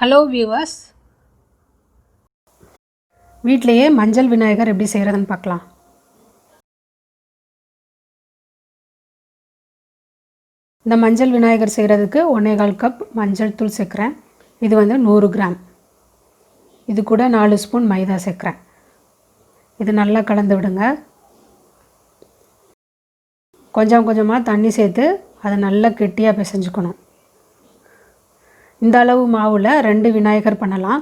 Hello viewers, வீட்டிலையே மஞ்சள் விநாயகர் எப்படி செய்கிறதுன்னு பார்க்கலாம். இந்த மஞ்சள் விநாயகர் செய்கிறதுக்கு 1.25 கப் மஞ்சள் தூள் சேர்க்குறேன். இது 100 கிராம். இது கூட 4 ஸ்பூன் மைதா சேர்க்குறேன். இது நல்லா கலந்து விடுங்க. கொஞ்சம் கொஞ்சமாக தண்ணி சேர்த்து அதை நல்லா கெட்டியாக பிசைஞ்சுக்கணும். இந்த அளவு மாவில் 2 விநாயகர் பண்ணலாம்.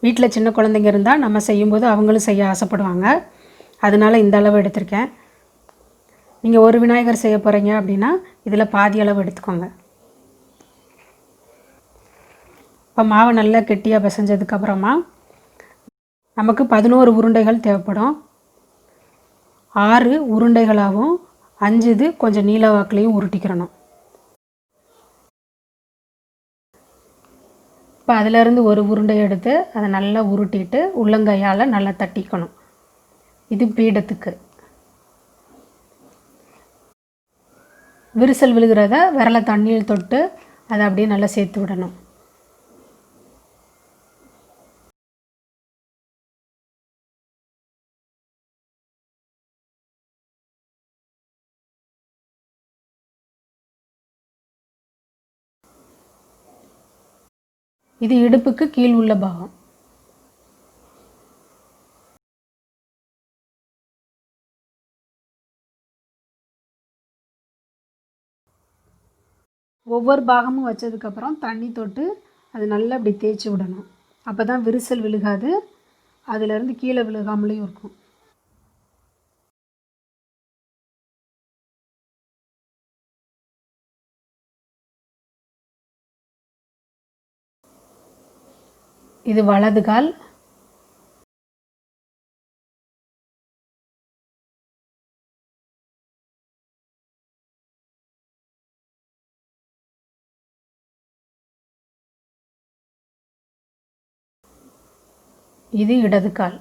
வீட்டில் சின்ன குழந்தைங்க இருந்தால் நம்ம செய்யும்போது அவங்களும் செய்ய ஆசைப்படுவாங்க. அதனால் இந்த அளவு எடுத்திருக்கேன். நீங்கள் ஒரு விநாயகர் செய்ய போகிறீங்க அப்படின்னா இதில் பாதி அளவு எடுத்துக்கோங்க. இப்போ மாவை நல்லா கெட்டியாக பிசைஞ்சதுக்கப்புறமா நமக்கு 11 உருண்டைகள் தேவைப்படும். 6 உருண்டைகளாகவும் 5 இது கொஞ்சம் நீல வாக்குலையும் உருட்டிக்கிறணும். இப்போ அதிலேருந்து ஒரு உருண்டை எடுத்து அதை நல்லா உருட்டிட்டு உள்ளங்கையால் நல்லா தட்டிக்கணும். இது பீடத்துக்கு. விரிசல் விழுகிறத விரலை தண்ணியில் தொட்டு அதை அப்படியே நல்லா சேர்த்து விடணும். இது இடுப்புக்கு கீழ் உள்ள பாகம். ஒவ்வொரு பாகமும் வச்சதுக்கப்புறம் தண்ணி தொட்டு அது நல்லா அப்படி தேய்ச்சி விடணும். அப்போ தான் விரிசல் விழுகாது, அதிலேருந்து கீழே விழுகாமலேயும் இருக்கும். இது வலது கால். இது இடது கால்.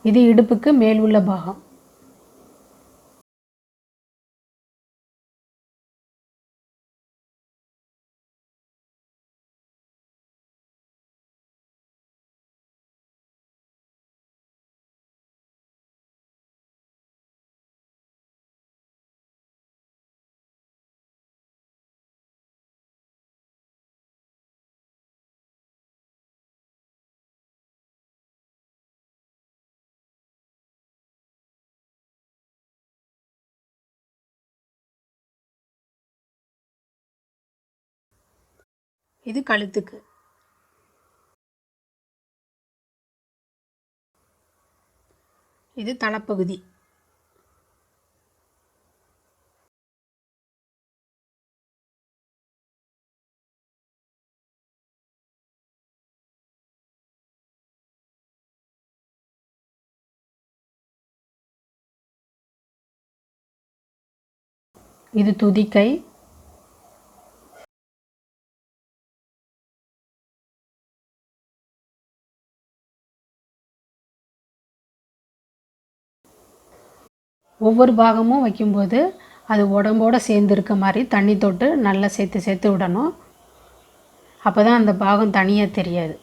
இது இடுப்புக்கு மேல் உள்ள பாகம். இது கழுத்துக்கு. இது தலைப்பகுதி. இது துதிக்கை. ஒவ்வொரு பாகமும் வைக்கும்போது அது உடம்போடு சேர்ந்து இருக்க மாதிரி தண்ணி தொட்டு நல்லா சேர்த்து சேர்த்து விடணும். அப்போ தான் அந்த பாகம் தனியாக தெரியாது.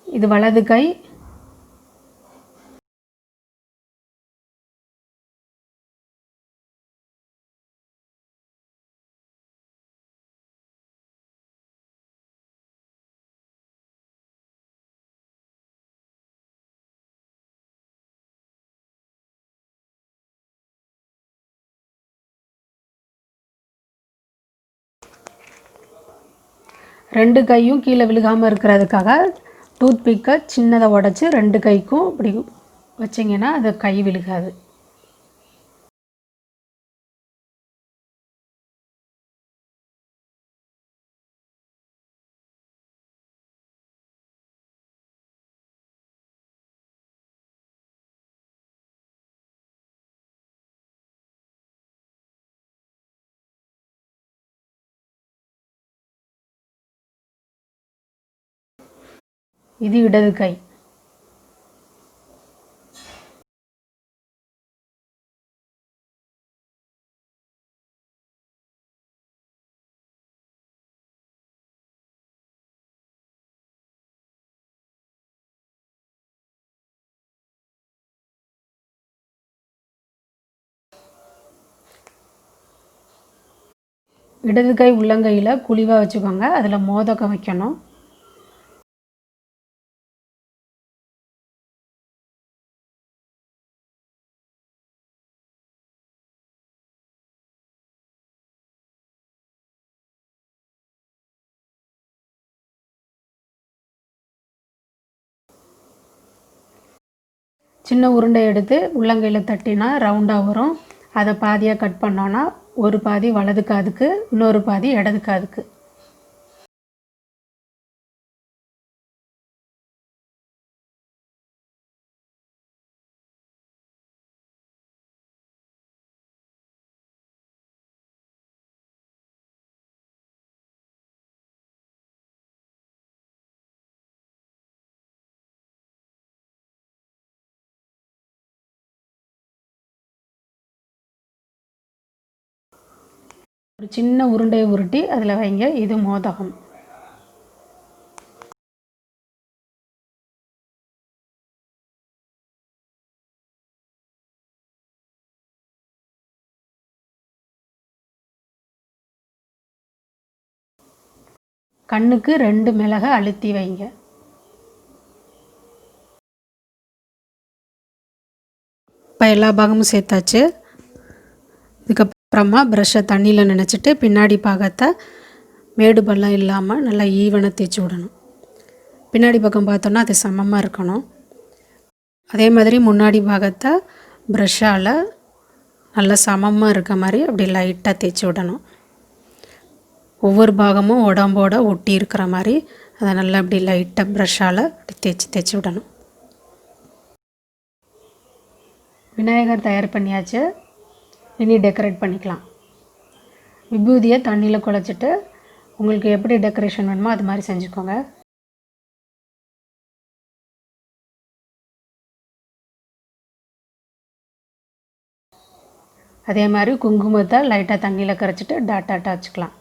இது வலது கை. ரெண்டு கையும் கீழே விழுகாமல் இருக்கிறதுக்காக டூத் பிக்கை சின்னதை உடச்சி 2 கைக்கும் இப்படி வச்சிங்கன்னா அது கை விழுகாது. இது இடது கை. இடது கை உள்ளங்கையில் குழிவாக வச்சுக்கோங்க. அதில் மோதகம் வைக்கணும். சின்ன உருண்டை எடுத்து உள்ளங்கையில் தட்டினா ரவுண்டாக வரும். அதை பாதியாக கட் பண்ணோன்னா ஒரு பாதி வலது காதுக்கு, இன்னொரு பாதி இடது காதுக்கு. ஒரு சின்ன உருண்டையை உருட்டி அதில் வைங்க. இது மோதகம். கண்ணுக்கு 2 மிளகை அழுத்தி வைங்க. இப்போ எல்லா பாகமும் சேர்த்தாச்சு. இதுக்கப்புறமா ப்ரஷ்ஷை தண்ணியில் நனைச்சிட்டு பின்னாடி பாகத்தை மேடு பள்ளம் இல்லாமல் நல்லா ஈவனாக தேய்ச்சி விடணும். பின்னாடி பக்கம் பார்த்தோன்னா அது சமமாக இருக்கணும். அதே மாதிரி முன்னாடி பாகத்தை ப்ரஷ்ஷால் நல்லா சமமாக இருக்க மாதிரி அப்படி லைட்டாக தேய்ச்சி விடணும். ஒவ்வொரு பாகமும் உடம்போட ஒட்டி இருக்கிற மாதிரி அதை நல்லா அப்படி லைட்டாக ப்ரஷ்ஷால் அப்படி தேய்ச்சி விடணும். விநாயகர் தயார் பண்ணியாச்சு. இனி டெக்கரேட் பண்ணிக்கலாம். விபூதியை தண்ணியில் குழச்சிட்டு உங்களுக்கு எப்படி டெக்கரேஷன் வேணுமோ அது மாதிரி செஞ்சுக்கோங்க. அதே மாதிரி குங்குமத்தை லைட்டாக தண்ணியில் கரைச்சிட்டு டாட்டாட்டாக வச்சுக்கலாம்.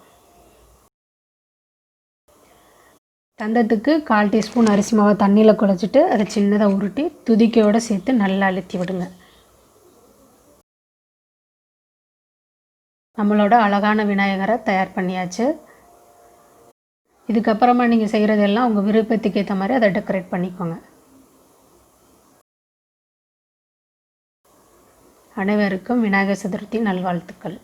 தந்தத்துக்கு 1/4 டீஸ்பூன் அரிசி மாவை தண்ணியில் குழச்சிட்டு அதை சின்னதாக உருட்டி துதிக்கையோடு சேர்த்து நல்லா அழுத்தி விடுங்க. நம்மளோட அழகான விநாயகரை தயார் பண்ணியாச்சு. இதுக்கப்புறமா நீங்கள் செய்கிறதெல்லாம் உங்கள் விருப்பத்துக்கு ஏற்ற மாதிரி அதை டெக்கரேட் பண்ணிக்கோங்க. அனைவருக்கும் விநாயகர் சதுர்த்தி நல்வாழ்த்துக்கள்.